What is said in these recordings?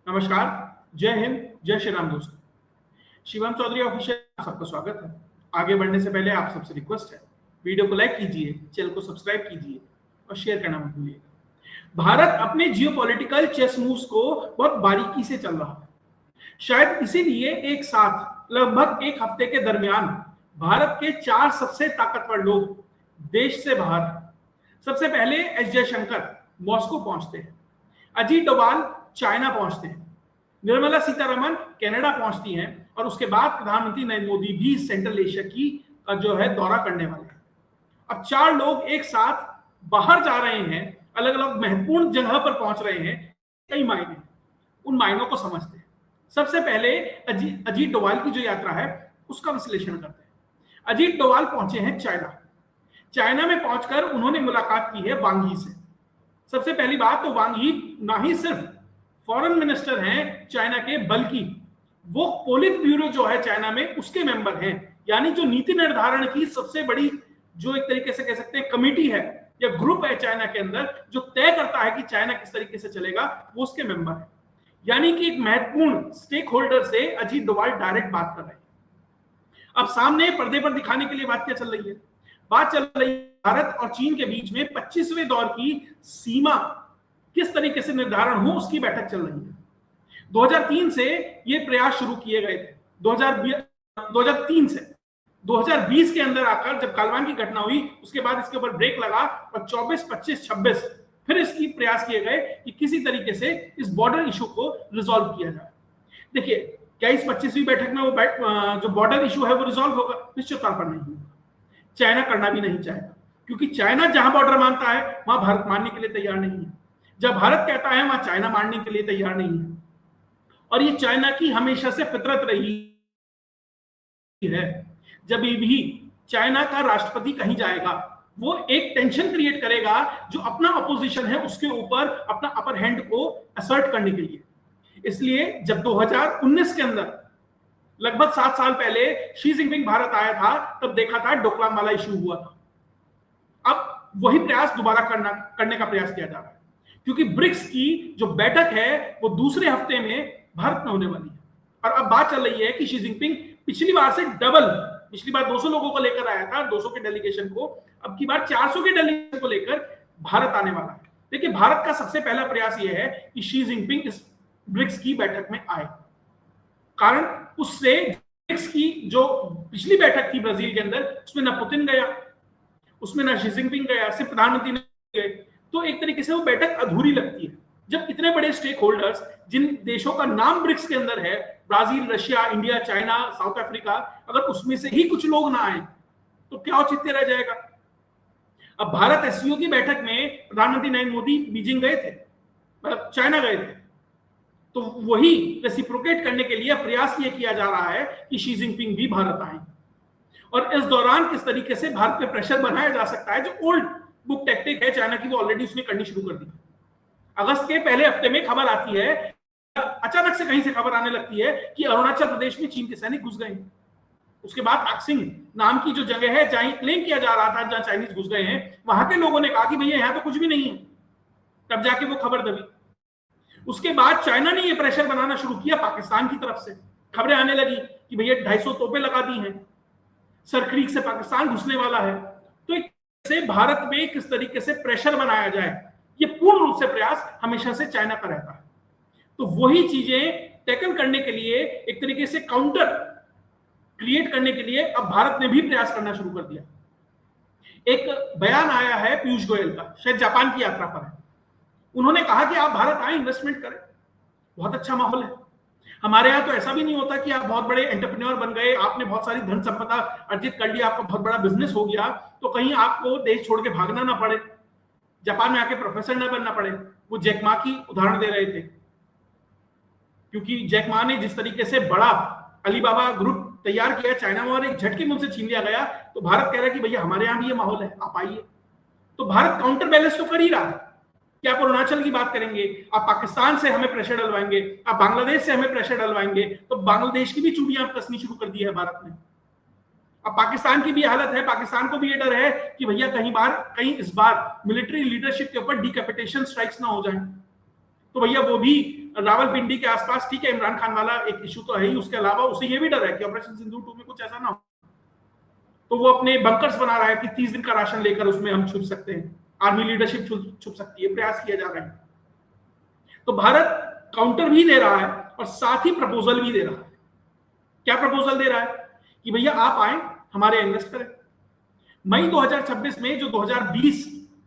नमस्कार, जय हिंद, जय श्री राम दोस्तों। शिवम चौधरी ऑफिशियल आप सबका स्वागत है। आगे बढ़ने से पहले आप सबसे रिक्वेस्ट है, वीडियो को लाइक कीजिए, चैनल को सब्सक्राइब कीजिए और शेयर करना मत भूलिएगा। भारत अपने जियोपॉलिटिकल चेस मूव्स को बहुत बारीकी से चल रहा है। शायद इसीलिए एक साथ लगभग एक हफ्ते के दरमियान भारत के 4 सबसे ताकतवर लोग देश से बाहर हैं। सबसे पहले एस जयशंकर मॉस्को पहुंचते हैं, अजीत डोभाल चाइना पहुंचते हैं, निर्मला सीतारमण कनाडा पहुंचती हैं और उसके बाद प्रधानमंत्री नरेंद्र मोदी भी सेंट्रल एशिया की दौरा करने वाले हैं। अब 4 लोग एक साथ बाहर जा रहे हैं, अलग अलग महत्वपूर्ण जगह पर पहुंच रहे हैं। कई मायने, उन मायनों को समझते हैं। सबसे पहले अजीत डोभाल की जो यात्रा है उसका विश्लेषण करते हैं। अजीत डोभाल पहुंचे हैं चाइना में पहुंचकर उन्होंने मुलाकात की है वांग यी से। सबसे पहली बात तो वांग यी ना ही सिर्फ फॉरेन मिनिस्टर हैं चाइना के, बल्कि वो पोलित ब्यूरो जो है चाइना में उसके मेंबर हैं। यानी जो नीति निर्धारण की सबसे बड़ी जो एक तरीके से कह सकते हैं कमेटी है या ग्रुप है चाइना के अंदर, जो तय करता है कि चाइना किस तरीके से चलेगा, वो उसके मेंबर है। यानी कि एक महत्वपूर्ण स्टेक होल्डर से अजीत डोभाल डायरेक्ट बात कर रहे हैं। अब सामने पर्दे पर दिखाने के लिए बात क्या चल रही है? बात चल रही है भारत और चीन के बीच में 25वें दौर की सीमा किस तरीके से निर्धारण हो, उसकी बैठक चल रही है। 2003 से ये प्रयास शुरू किए गए थे। 2003 से 2020 के अंदर आकर जब गालवान की घटना हुई, उसके बाद इसके ऊपर ब्रेक लगा और 24, 25, 26 फिर इसकी प्रयास किए गए कि किसी तरीके से इस बॉर्डर इशू को रिजॉल्व किया जाए। देखिए, क्या इस 25वीं बैठक में वो जो बॉर्डर इशू है वो रिजॉल्व होगा? निश्चित तौर पर नहीं होगा। चाइना करना भी नहीं चाहेगा, क्योंकि चाइना जहां बॉर्डर मानता है वहां भारत मानने के लिए तैयार नहीं है। जब भारत कहता है वहां चाइना मानने के लिए तैयार नहीं है। और ये चाइना की हमेशा से फितरत रही है। जब भी चाइना का राष्ट्रपति कहीं जाएगा, वो एक टेंशन क्रिएट करेगा जो अपना अपोजिशन है उसके ऊपर अपना अपर हैंड को असर्ट करने के लिए। इसलिए जब 2019 के अंदर लगभग 7 साल पहले शी जिनपिंग भारत आया था, तब देखा था डोकलाम वाला इशू हुआ था। अब वही प्रयास दोबारा करने का प्रयास किया जा रहा है, क्योंकि ब्रिक्स की जो बैठक है वो दूसरे हफ्ते में भारत में होने वाली है। और अब बात चल रही है कि शी जिनपिंग पिछली बार से डबल, पिछली बार 200 लोगों को लेकर आया था, 200 के डेलीगेशन को, अब की बार 400 के डेलीगेशन को लेकर भारत आने वाला है। देखिए, भारत का सबसे पहला प्रयास यह है कि शी जिनपिंग इस ब्रिक्स की बैठक में आए। कारण उससे ब्रिक्स की जो पिछली बैठक थी ब्राजील के अंदर, उसमें ना पुतिन गया, उसमें ना शी जिनपिंग गया, सिर्फ प्रधानमंत्री ने गए, तो एक तरीके से वो बैठक अधूरी लगती है। जब इतने बड़े स्टेक होल्डर्स, जिन देशों का नाम ब्रिक्स के अंदर है, Brazil, Russia, India, China, south Africa, अगर उसमें से ही कुछ लोग ना आए तो क्या औचित्य रह जाएगा? अब भारत एससीओ की बैठक में प्रधानमंत्री नरेंद्र मोदी बीजिंग गए थे, मतलब चाइना गए थे, तो वही रेसिप्रोकेट करने के लिए प्रयास ये किया जा रहा है कि शी जिनपिंग भी भारत आए। और इस दौरान किस तरीके से भारत पे प्रेशर बनाया जा सकता है, जो ओल्ड बुक टैक्टिक है चाइना की, वो ऑलरेडी उसने करनी शुरू कर दी। अगस्त के पहले हफ्ते में खबर आती है, अचानक से कहीं से खबर आने लगती है कि अरुणाचल प्रदेश में चीन के सैनिक घुस गए। उसके बाद ताकसिंग नाम की जो जगह है जहां क्लेम किया जा रहा था जहां चाइनीज घुस गए हैं, वहां के लोगों ने कहा कि भैया यहां तो कुछ भी नहीं है। तब जाके वो खबर दबी। उसके बाद चाइना ने ये प्रेशर बनाना शुरू किया पाकिस्तान की तरफ से। खबरें आने लगी कि भैया 250 तोपें लगा दी हैं, सरक्रीक से पाकिस्तान घुसने वाला है। तो एक से भारत में किस तरीके से प्रेशर बनाया जाए, ये पूर्ण रूप से प्रयास हमेशा से चाइना का रहता है। तो वही चीजें टैकल करने के लिए, एक तरीके से काउंटर क्रिएट करने के लिए अब भारत ने भी प्रयास करना शुरू कर दिया। एक बयान आया है पीयूष गोयल का, शायद जापान की यात्रा पर है। उन्होंने कहा कि आप भारत आए, इन्वेस्टमेंट करें, बहुत अच्छा माहौल है। हमारे यहाँ तो ऐसा भी नहीं होता कि आप बहुत बड़े एंटरप्रेन्योर बन गए, आपने बहुत सारी धन संपदा अर्जित कर लिया, आपका बहुत बड़ा बिजनेस हो गया, तो कहीं आपको देश छोड़ के भागना ना पड़े, जापान में आके प्रोफेसर ना बनना पड़े। वो जैक मा की उदाहरण दे रहे थे, क्योंकि जैक मा ने जिस तरीके से बड़ा अलीबाबा ग्रुप तैयार किया चाइना में और एक झटके में उनसे छीन लिया गया, तो भारत कह रहा है कि भैया हमारे यहाँ भी ये माहौल है, आप आइए। तो भारत काउंटर बैलेंस तो कर ही रहा है कि आप अरुणाचल की बात करेंगे, आप पाकिस्तान से हमें प्रेशर डलवाएंगे, आप बांग्लादेश से हमें प्रेशर डलवाएंगे, तो बांग्लादेश की भी चूड़ियां कसनी शुरू कर दी है भारत ने। अब पाकिस्तान की भी हालत है, पाकिस्तान को भी ये डर है कि भैया कहीं इस बार मिलिट्री लीडरशिप के ऊपर डिकैपिटेशन स्ट्राइक्स ना हो जाए। तो भैया वो भी रावलपिंडी के आसपास, ठीक है इमरान खान वाला एक इशू तो है ही, उसके अलावा उसे ये भी डर है कि ऑपरेशन सिंदूर 2 में कुछ ऐसा ना हो, तो वो अपने बंकर्स बना रहा है कि 30 दिन का राशन लेकर उसमें हम छुप सकते हैं, आर्मी लीडरशिप छुप सकती है, प्रयास किया जा रहा है। तो भारत काउंटर भी दे रहा है और साथ ही प्रपोजल भी दे रहा है। क्या प्रपोजल दे रहा है कि भैया आप आए हमारे इन्वेस्ट करें। मई 2026 में जो 2020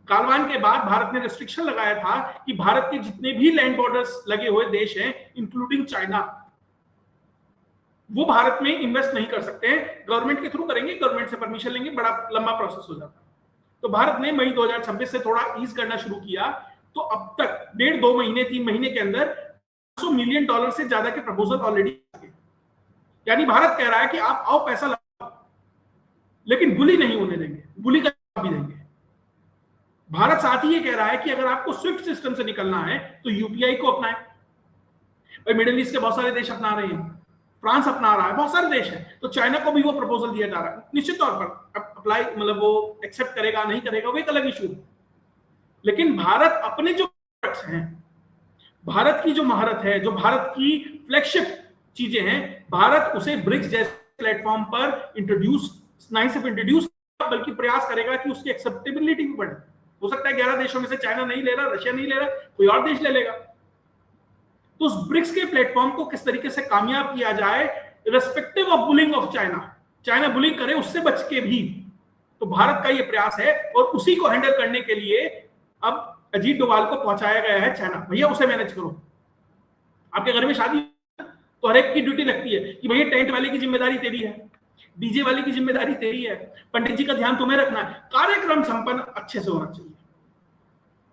कालवान के बाद भारत ने रेस्ट्रिक्शन लगाया था कि भारत के जितने भी लैंड बॉर्डर्स लगे हुए देश हैं इंक्लूडिंग चाइना, वो भारत में इन्वेस्ट नहीं कर सकते हैं, गवर्नमेंट के थ्रू करेंगे, गवर्नमेंट से परमिशन लेंगे, बड़ा लंबा प्रोसेस हो जाता है। तो भारत ने मई 2026 से थोड़ा ईज करना शुरू किया, तो अब तक 1.5-2 महीने 3 महीने के अंदर $100 मिलियन से ज्यादा के प्रपोजल ऑलरेडी, यानी भारत कह रहा है कि आप आओ पैसा लगाओ, लेकिन बुली नहीं होने देंगे, बुली का जवाब भी देंगे। भारत साथ ही ये कह रहा है कि अगर आपको स्विफ्ट सिस्टम से निकलना है तो यूपीआई को अपनाएं। भाई मिडिल ईस्ट के बहुत सारे देश अपना रहे हैं, फ्रांस अपना रहा है, बहुत सारे देश हैं, तो चाइना को भी वो प्रपोजल दिया जा रहा है। निश्चित तौर पर अप्लाई, मतलब वो एक्सेप्ट करेगा नहीं करेगा वो एक अलग इशू है, लेकिन भारत अपने जो प्रोडक्ट्स हैं, भारत की जो महारत है, जो भारत की फ्लैगशिप चीजें हैं, भारत उसे ब्रिक्स जैसे प्लेटफॉर्म पर इंट्रोड्यूस बल्कि प्रयास करेगा कि उसकी एक्सेप्टेबिलिटी भी बढ़े। हो सकता है 11 देशों में से चाइना नहीं ले रहा, रशिया नहीं ले रहा, कोई और देश ले लेगा। तो उस ब्रिक्स के प्लेटफॉर्म को किस तरीके से कामयाब किया जाए, respective of bullying of China, China bullying करे उससे बच के भी, तो भारत का ये प्रयास है। और उसी को हैंडल करने के लिए अब अजीत डोभाल को पहुंचाया गया है चाइना, भैया उसे मैनेज करो। आपके घर में शादी तो हर एक की ड्यूटी लगती है कि भैया टेंट वाले की जिम्मेदारी तेरी है, डीजे वाले की जिम्मेदारी तेरी है, पंडित जी का ध्यान तुम्हें रखना है, कार्यक्रम संपन्न अच्छे से होना चाहिए।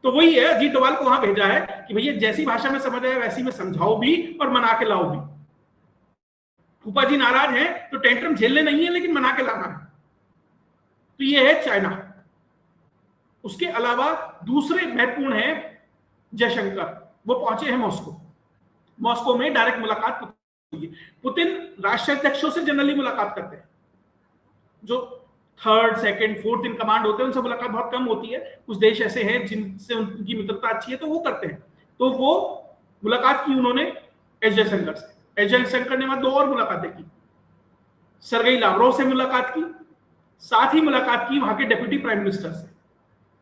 तो वही है, अजीत डोभाल को वहां भेजा है कि भैया जैसी भाषा में समझ आए वैसी में समझाओ भी और मना के लाओ भी। फूफा जी नाराज हैं तो टेंट्रम झेलने नहीं है, लेकिन मना के लाना है। तो ये है चाइना। उसके अलावा दूसरे महत्वपूर्ण है जयशंकर, वो पहुंचे हैं मॉस्को में डायरेक्ट मुलाकात हुई है। पुतिन राष्ट्राध्यक्षों से जनरली मुलाकात करते हैं, जो 3rd, 2nd, 4th in command होते हैं उनसे मुलाकात बहुत कम होती है। कुछ देश ऐसे हैं जिनसे उनकी मित्रता अच्छी है तो वो करते हैं। तो वो मुलाकात की उन्होंने एस जयशंकर से। एस जयशंकर ने वहां 2 और मुलाकातें की, सरगेई लावरोव से मुलाकात की, साथ ही मुलाकात की वहां के डेप्यूटी प्राइम मिनिस्टर से।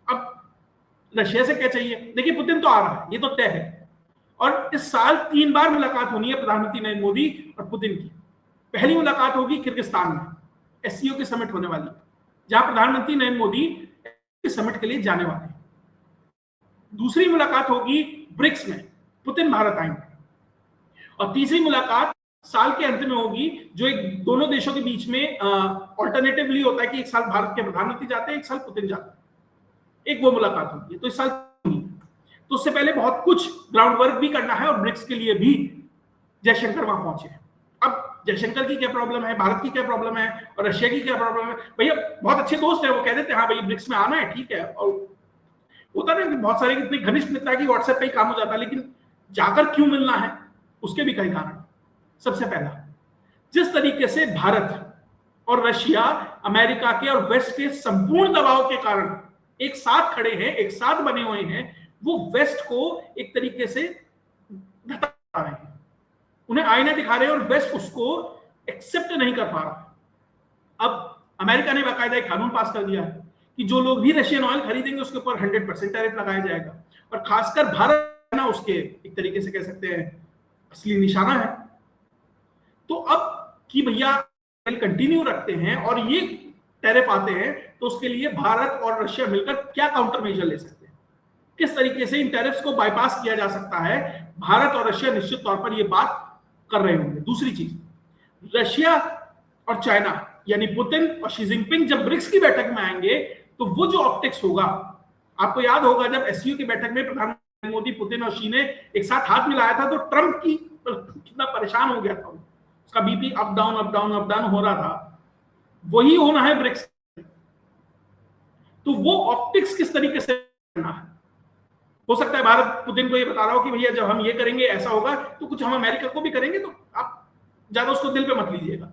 अब रशिया से क्या चाहिए, देखिए पुतिन तो आ रहा है, ये तो तय है, और इस साल 3 बार मुलाकात होनी है प्रधानमंत्री नरेंद्र मोदी और पुतिन की। पहली मुलाकात होगी किर्गिस्तान में, एससीओ की समिट होने वाली है, जहां प्रधानमंत्री नरेंद्र मोदी समिट के लिए जाने वाले हैं। दूसरी मुलाकात होगी ब्रिक्स में, पुतिन भारत आएंगे। और तीसरी मुलाकात साल के अंत में होगी, जो एक दोनों देशों के बीच में ऑल्टरनेटिवली होता है कि एक साल भारत के प्रधानमंत्री जाते हैं, एक साल पुतिन जाते हैं, एक वो मुलाकात होगी है। तो इस साल तो उससे पहले बहुत कुछ ग्राउंड वर्क भी करना है और ब्रिक्स के लिए भी जयशंकर वहां पहुंचे। अब जयशंकर की क्या प्रॉब्लम है, भारत की क्या प्रॉब्लम है और रशिया की क्या प्रॉब्लम है, भैया बहुत अच्छे दोस्त है, वो कह देते हैं हाँ भाई ब्रिक्स में आना है, ठीक है। और होता है ना बहुत सारे इतनी घनिष्ठ मित्रता की व्हाट्सएप पे ही काम हो जाता है, लेकिन जाकर क्यों मिलना है उसके भी कई कारण। सबसे पहला, जिस तरीके से भारत और रशिया अमेरिका के और वेस्ट के संपूर्ण दबाव के कारण एक साथ खड़े हैं, एक साथ बने हुए हैं, वो वेस्ट को एक तरीके से घटा रहे हैं, उन्हें आईना दिखा रहे हैं और वेस्ट उसको एक्सेप्ट नहीं कर पा रहा। अब अमेरिका ने बाकायदा एक कानून पास कर दिया है कि जो लोग भी रशियन ऑयल खरीदेंगे उसके ऊपर 100% टैरिफ लगाया जाएगा, और खासकर भारत ना उसके एक तरीके से कह सकते हैं असली निशाना है। तो अब कि भैया कंटिन्यू रखते हैं और ये टैरिफ आते हैं, तो उसके लिए भारत और रशिया मिलकर क्या काउंटर मेजर ले सकते हैं, किस तरीके से इन टैरिफ्स को बाईपास किया जा सकता है। भारत और रशिया निश्चित तौर पर यह बात कर रहे होंगे। दूसरी चीज, रशिया और चाइना यानी पुतिन और शी जिनपिंग जब ब्रिक्स की बैठक में आएंगे, तो वो जो ऑप्टिक्स होगा, आपको याद होगा जब एससीओ की बैठक में प्रधानमंत्री मोदी, पुतिन और शी ने एक साथ हाथ मिलाया था, तो ट्रंप की कितना परेशान हो गया था, उसका बीपी अप डाउन हो रहा था। वही होना है ब्रिक्स। तो वो ऑप्टिक्स किस तरीके से करना है, हो सकता है भारत पुतिन को ये बता रहा हो कि भैया जब हम ये करेंगे ऐसा होगा, तो कुछ हम अमेरिका को भी करेंगे, तो आप ज्यादा उसको दिल पे मत लीजिएगा।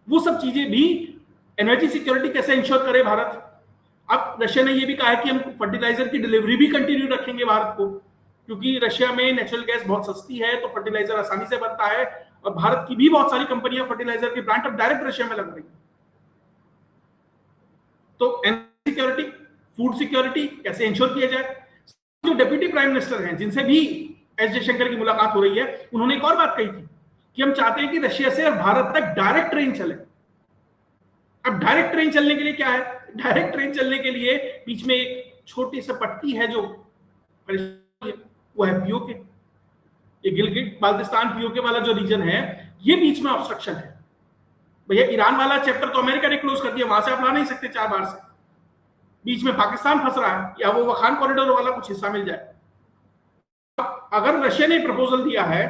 वो सब चीजें भी, एनर्जी सिक्योरिटी कैसे इंश्योर करे भारत। अब रशिया ने ये भी कहा है कि हम फर्टिलाइजर की डिलीवरी भी कंटिन्यू रखेंगे भारत को, क्योंकि रशिया में नेचुरल गैस बहुत सस्ती है, तो फर्टिलाइजर आसानी से बनता है, और भारत की भी बहुत सारी कंपनियां फर्टिलाइजर के प्लांट अब डायरेक्ट रशिया में लग रही है। तो एनर्जी सिक्योरिटी, फूड सिक्योरिटी कैसे इंश्योर किया जाए। जो डेप्यूटी प्राइम मिनिस्टर हैं, जिनसे भी एस जयशंकर की मुलाकात हो रही है, उन्होंने एक और बात कही थी कि हम चाहते हैं कि रशिया से भारत तक डायरेक्ट ट्रेन चले। अब डायरेक्ट ट्रेन चलने के लिए क्या है, डायरेक्ट ट्रेन चलने के लिए बीच में एक छोटी सी पट्टी है, जो वो है पीओके। ये गिलगिट बाल्टिस्तान पीओके वाला जो रीजन है, ये बीच में ऑब्स्ट्रक्शन है। भैया ईरान वाला चैप्टर तो अमेरिका ने क्लोज कर दिया, वहां से आप ला नहीं सकते 4 बार से। बीच में पाकिस्तान फंस रहा है, या वो वखान कॉरिडोर वाला कुछ हिस्सा मिल जाए। अगर रशिया ने प्रपोजल दिया है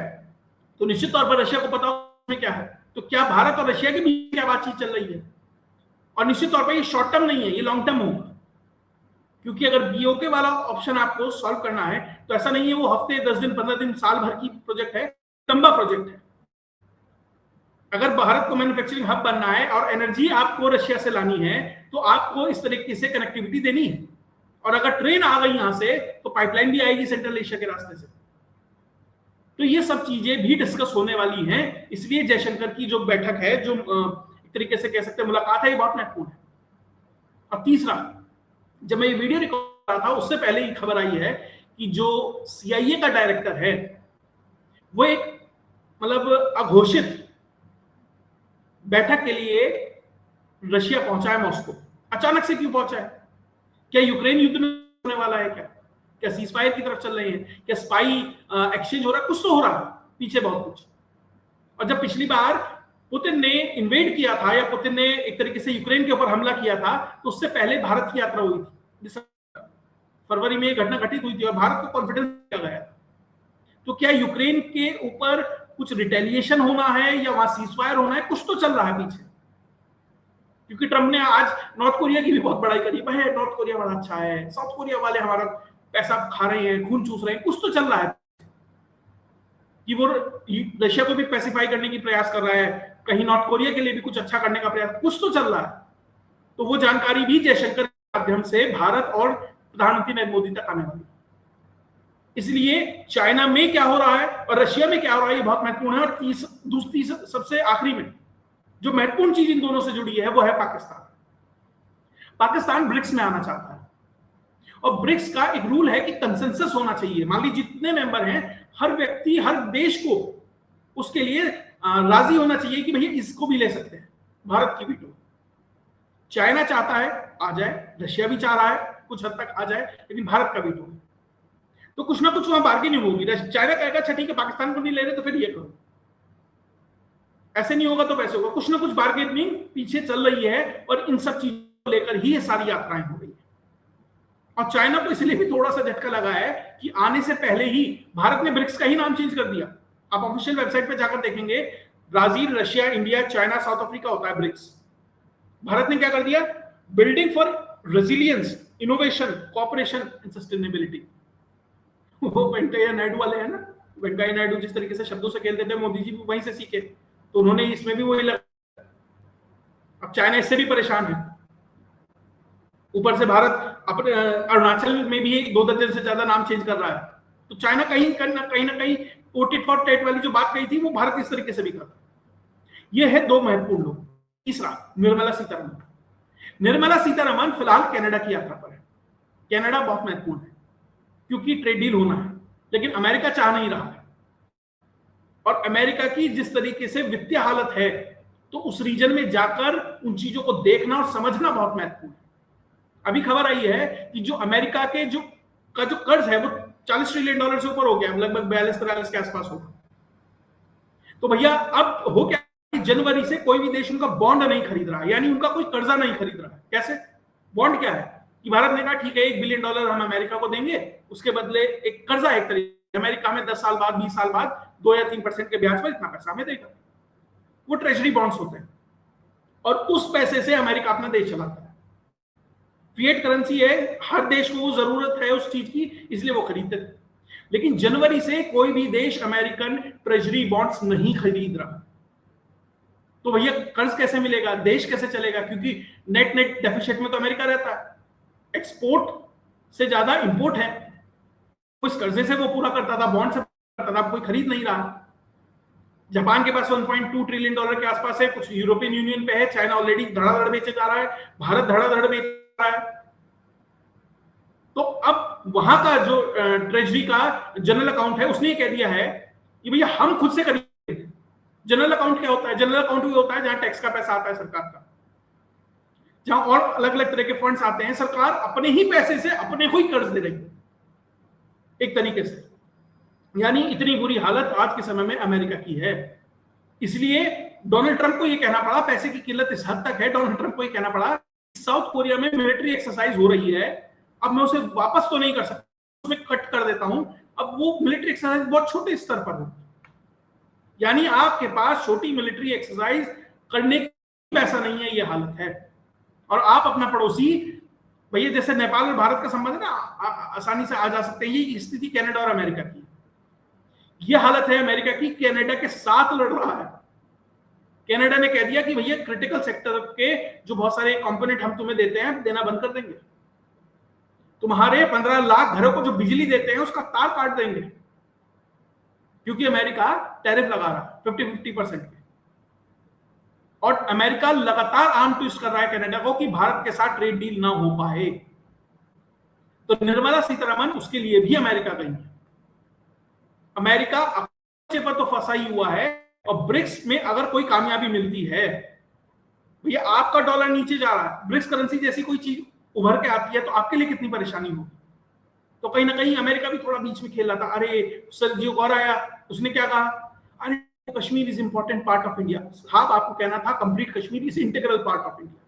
तो निश्चित तौर पर रशिया को पता में क्या है, तो क्या भारत और रशिया के बीच क्या बातचीत चल रही है। और निश्चित तौर पर ये शॉर्ट टर्म नहीं है, ये लॉन्ग टर्म होगा, क्योंकि अगर बीओके वाला ऑप्शन आपको सॉल्व करना है तो ऐसा नहीं है वो हफ्ते 10 दिन 15 दिन साल भर की प्रोजेक्ट है, लंबा प्रोजेक्ट है। अगर भारत को मैन्युफैक्चरिंग हब बनना है और एनर्जी आपको रशिया से लानी है, तो आपको इस तरीके से कनेक्टिविटी देनी है। और अगर ट्रेन आ गई यहां से, तो पाइपलाइन भी आएगी सेंट्रल एशिया के रास्ते से। तो ये सब चीजें भी डिस्कस होने वाली हैं, इसलिए जयशंकर की जो बैठक है, जो एक तरीके से कह सकते हैं मुलाकात है, ये बहुत महत्वपूर्ण है। और तीसरा, जब मैं ये वीडियो रिकॉर्ड कर रहा था उससे पहले ही खबर आई है कि जो सीआईए का डायरेक्टर है, वो एक मतलब अघोषित बैठक के लिए रशिया पहुंचा है मॉस्को। अचानक से क्यों पहुंचा है? क्या यूक्रेन युद्ध में होने वाला है? क्या सीज फायर की तरफ चल रहे हैं? क्या स्पाई एक्सचेंज हो रहा है? कुछ तो हो रहा है पीछे, बहुत कुछ। और जब पिछली बार पुतिन ने इन्वेड किया था, या पुतिन ने एक तरीके से यूक्रेन के ऊपर हमला किया था, तो उससे पहले भारत की यात्रा हुई थी, फरवरी में घटना घटित हुई थी, और भारत को कॉन्फिडेंस दिया गया। तो क्या यूक्रेन के ऊपर कुछ रिटेलिएशन होना है, या वहां सीज फायर होना है? कुछ तो चल रहा है पीछे, क्योंकि ट्रंप ने आज नॉर्थ कोरिया की भी बहुत बड़ाई करी। भाई नॉर्थ कोरिया बड़ा अच्छा है, साउथ कोरिया वाले हमारा पैसा खा रहे हैं, खून चूस रहे हैं, कुछ तो चल रहा है कि वो रशिया को भी पैसिफाई करने की प्रयास कर रहा है, कहीं नॉर्थ कोरिया के लिए भी कुछ अच्छा करने का प्रयास, कुछ तो चल रहा है। तो वो जानकारी भी जयशंकर के माध्यम से भारत और प्रधानमंत्री नरेंद्र मोदी तक आने वाली। इसलिए चाइना में क्या हो रहा है और रशिया में क्या हो रहा है, ये बहुत महत्वपूर्ण है। और दूसरी सबसे आखिरी में जो महत्वपूर्ण चीज इन दोनों से जुड़ी है, वो है पाकिस्तान। पाकिस्तान ब्रिक्स में आना चाहता है, और ब्रिक्स का एक रूल है कि कंसेंसस होना चाहिए। मान लीजिए जितने मेंबर हैं, हर व्यक्ति, हर देश को उसके लिए राजी होना चाहिए कि भैया इसको भी ले सकते हैं। भारत की वीटो, चाइना चाहता है आ जाए, रशिया भी चाह रहा है कुछ हद तक आ जाए, लेकिन भारत का वीटो है। तो कुछ ना कुछ वहां बार्गेनिंग होगी। चाइना कहेगा अच्छा ठीक है, पाकिस्तान को नहीं ले रहे तो फिर ये करो, ऐसे नहीं होगा तो वैसे होगा। कुछ ना कुछ बार्गेनिंग पीछे चल रही है, और इन सब चीजों को लेकर ही ये सारी यात्राएं हो रही है। और चाइना को इसलिए भी थोड़ा सा झटका लगा है कि आने से पहले ही भारत ने ब्रिक्स का ही नाम चेंज कर दिया। आप ऑफिशियल वेबसाइट पे जाकर देखेंगे, Brazil, Russia, India, China, south Africa होता है ब्रिक्स। भारत ने क्या कर दिया? Building for resilience, innovation, cooperation and sustainability. वो वेंकैया नायडू वाले हैं ना, वेंकैया नायडू जिस तरीके से शब्दों से खेलते थे, मोदी जी भी वहीं से सीखे, तो उन्होंने इसमें भी वही लगा। अब चाइना इससे भी परेशान है। ऊपर से भारत अपने अरुणाचल में भी 2 दर्जन से ज्यादा नाम चेंज कर रहा है। तो चाइना कहीं ना कहीं टिट फॉर टैट वाली जो बात कही थी, वो भारत इस तरीके से भी कर रहा है। ये है 2 महत्वपूर्ण लोग। तीसरा, निर्मला सीतारमण। निर्मला सीतारमण फिलहाल कनाडा की यात्रा पर है। कनाडा बहुत महत्वपूर्ण है क्योंकि ट्रेड डील होना है, लेकिन अमेरिका चाह नहीं रहा है। और अमेरिका की जिस तरीके से वित्तीय हालत है, तो उस रीजन में जाकर उन चीजों को देखना और समझना बहुत महत्वपूर्ण है। अभी खबर आई है कि जो अमेरिका के जो कर्ज है, वो $40 ट्रिलियन से ऊपर हो गया, लगभग 42-43 के आसपास होगा। तो भैया अब हो क्या, जनवरी से कोई भी देश उनका बॉन्ड नहीं खरीद रहा, यानी उनका कोई कर्जा नहीं खरीद रहा है। कैसे? बॉन्ड क्या है कि भारत ने कहा ठीक है $1 बिलियन हम अमेरिका को देंगे, उसके बदले एक कर्जा, एक तरीके अमेरिका में 10 साल बाद, 20 साल बाद 2 या 3% के ब्याज पर इतना पैसा हमें देगा। वो ट्रेजरी बॉन्ड्स होते हैं, और उस पैसे से अमेरिका अपना देश चलाता है। फिएट करेंसी है, हर देश को जरूरत है उस चीज की, इसलिए वो खरीदते थे। लेकिन जनवरी से कोई भी देश अमेरिकन ट्रेजरी बॉन्ड्स नहीं खरीद रहा। तो भैया कर्ज कैसे मिलेगा, देश कैसे चलेगा? क्योंकि नेट डेफिसिट में तो अमेरिका रहता है, एक्सपोर्ट से ज्यादा इंपोर्ट है। उस कर्जे से वो पूरा करता था, बॉन्ड से करता था, कोई खरीद नहीं रहा। जापान के पास 1.2 ट्रिलियन डॉलर के आसपास है, कुछ यूरोपियन यूनियन पे है, चाइना ऑलरेडी धड़ाधड़ बेचे जा रहा है, भारत धड़ाधड़ बेच रहा है। तो अब वहां का जो ट्रेजरी का जनरल अकाउंट है उसने कह दिया है कि भैया हम खुद से करेंगे। जनरल अकाउंट क्या होता है? जनरल अकाउंट भी होता है जहां टैक्स का पैसा आता है सरकार का, जहां और अलग अलग तरह के फंड्स आते हैं, सरकार अपने ही पैसे से अपने को ही कर्ज दे रही है एक तरीके से। यानी इतनी बुरी हालत आज के समय में अमेरिका की है। इसलिए डोनाल्ड ट्रंप को यह कहना पड़ा, पैसे की किल्लत इस हद तक है, डोनाल्ड ट्रंप को यह कहना पड़ा साउथ कोरिया में मिलिट्री एक्सरसाइज हो रही है, अब मैं उसे वापस तो नहीं कर सकता, उसमें कट कर देता हूं, अब वो मिलिट्री एक्सरसाइज बहुत छोटे स्तर पर हो। यानी आपके पास छोटी मिलिट्री एक्सरसाइज करने का पैसा नहीं है, ये हालत है। और आप अपना पड़ोसी, भैया जैसे नेपाल और भारत का संबंध है ना, आसानी से आ जा सकते हैं, ये स्थिति कनाडा और अमेरिका की, ये हालत है अमेरिका की, कनाडा के साथ लड़ रहा है। कनाडा ने कह दिया कि भैया क्रिटिकल सेक्टर के जो बहुत सारे कंपोनेंट हम तुम्हें देते हैं देना बंद कर देंगे, तुम्हारे 15 लाख घरों को जो बिजली देते हैं उसका तार काट देंगे, क्योंकि अमेरिका टैरिफ लगा रहा है 50-50% के। और अमेरिका लगातार आर्म ट्विस्ट कर रहा है कनाडा को कि भारत के साथ ट्रेड डील ना हो पाए। तो निर्मला सीतारमण उसके लिए भी अमेरिका गई है। अमेरिका अपने पर तो फंसा ही हुआ है, और ब्रिक्स में अगर कोई कामयाबी मिलती है, भैया आपका डॉलर नीचे जा रहा है, ब्रिक्स करेंसी जैसी कोई चीज उभर के आती है तो आपके लिए कितनी परेशानी होगी। तो कहीं ना कहीं अमेरिका भी थोड़ा बीच में खेल रहा था। अरे सरजीव गौर आया, उसने क्या कहा, अरे Kashmir is important part of India. साहब आपको कहना था complete Kashmir is integral part of India.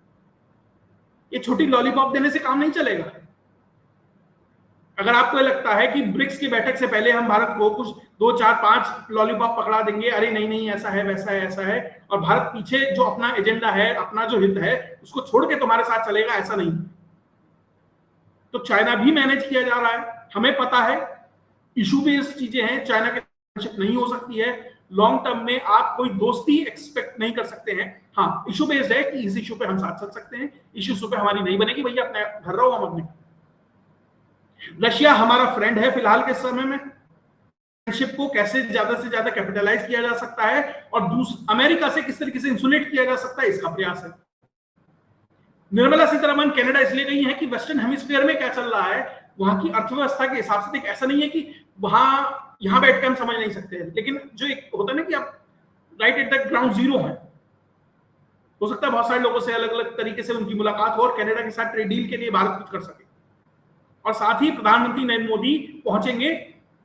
ये छोटी लॉलीपॉप देने से काम नहीं चलेगा। अगर आपको लगता है कि ब्रिक्स की बैठक से पहले हम भारत को कुछ 2, 4, 5 लॉलीपॉप पकड़ा देंगे, अरे नहीं नहीं ऐसा है वैसा है ऐसा है, और भारत पीछे जो अपना एजेंडा है, अपना जो हित है उसको छोड़ के तुम्हारे साथ चलेगा, ऐसा नहीं। तो चाइना भी मैनेज किया जा रहा है, हमें पता है इशू बेस्ड चीजें हैं, चाइना के नहीं हो सकती है। लॉन्ग टर्म में आप कोई दोस्ती एक्सपेक्ट नहीं कर सकते हैं। हाँ इशू बेस्ड है कि इस इशू पे हम साथ चल सकते हैं, इस इशू पे हमारी नहीं बनेगी, भैया अपने घर रहो, हम अपने। रशिया हमारा फ्रेंड है फिलहाल के समय में, फ्रेंडशिप को कैसे ज्यादा से ज्यादा कैपिटलाइज किया जा सकता है और अमेरिका से किस तरीके से इंसुलेट किया जा सकता है, इसका प्रयास है। निर्मला सीतारमण कनाडा इसलिए गई है कि वेस्टर्न हेमिस्फीयर में क्या चल रहा है, वहां की अर्थव्यवस्था के हिसाब से। ऐसा नहीं है कि वहां यहां बैठ के हम समझ नहीं सकते हैं, लेकिन जो एक होता है ना कि आप right at the ground zero है, हो सकता है बहुत सारे लोगों से अलग अलग तरीके से उनकी मुलाकात हो और कनाडा के साथ ट्रेड डील के लिए भारत कुछ कर सके। और साथ ही प्रधानमंत्री नरेंद्र मोदी पहुंचेंगे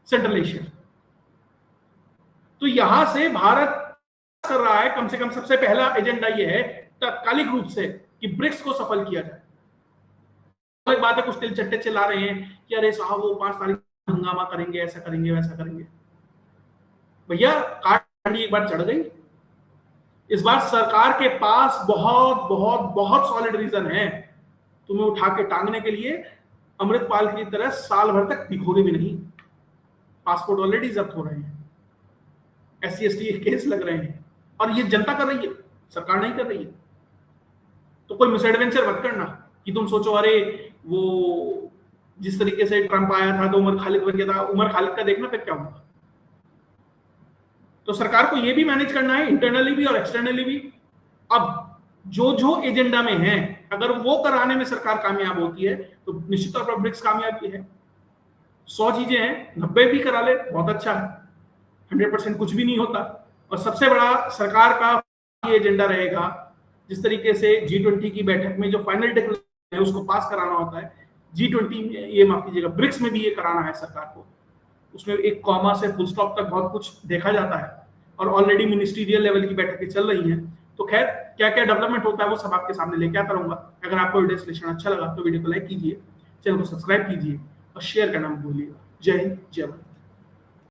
सेंट्रल एशिया। तो यहां से भारत कर रहा है, कम से कम सबसे पहला एजेंडा यह है तात्कालिक रूप से कि ब्रिक्स को सफल किया जाए। एक बात है, कुछ तिल चट्टे चिल्ला रहे हैं कि अरे साहब वो 5 तारीख हंगामा करेंगे, ऐसा करेंगे वैसा करेंगे। भैया काट एक बार चढ़ गई। इस बार सरकार के पास बहुत बहुत बहुत सॉलिड रीजन है तुम्हें उठा के टांगने के लिए। अमृतपाल की तरह साल भर तक दिखोगे भी नहीं। पासपोर्ट ऑलरेडी जब्त हो रहे हैं, SC/ST के केस लग रहे हैं, और ये जनता कर रही है, सरकार नहीं कर रही है। तो कोई मिसएडवेंचर मत करना कि तुम सोचो अरे वो जिस तरीके से ट्रंप आया था तो उमर खालिद बन गया था। उमर खालिद का देखना फिर क्या होगा। तो सरकार को ये भी मैनेज करना है, इंटरनली भी और एक्सटर्नली भी। अब जो एजेंडा में है, अगर वो कराने में सरकार कामयाब होती है तो निश्चित तौर पर ब्रिक्स कामयाबी है। 100 चीजें हैं, 90 भी करा ले, बहुत अच्छा है। 100% कुछ भी नहीं होता। और सबसे बड़ा सरकार का एजेंडा रहेगा, जिस तरीके से G20 की बैठक में जो फाइनल डिक्लेरेशन है उसको पास कराना होता है, G20 में, ये माफ कीजिएगा, ब्रिक्स में भी ये कराना है सरकार को। उसमें एक कॉमा से फुल स्टॉप तक बहुत कुछ देखा जाता है, और ऑलरेडी मिनिस्ट्रियल लेवल की बैठकें चल रही हैं। तो खैर क्या क्या डेवलपमेंट होता है वो सब आपके सामने लेके आता रहूंगा। अगर आपको वीडियो सेशन अच्छा लगा तो वीडियो को लाइक कीजिए, चैनल को सब्सक्राइब कीजिए और शेयर करना मत भूलिएगा। जय हिंद, जय भारत।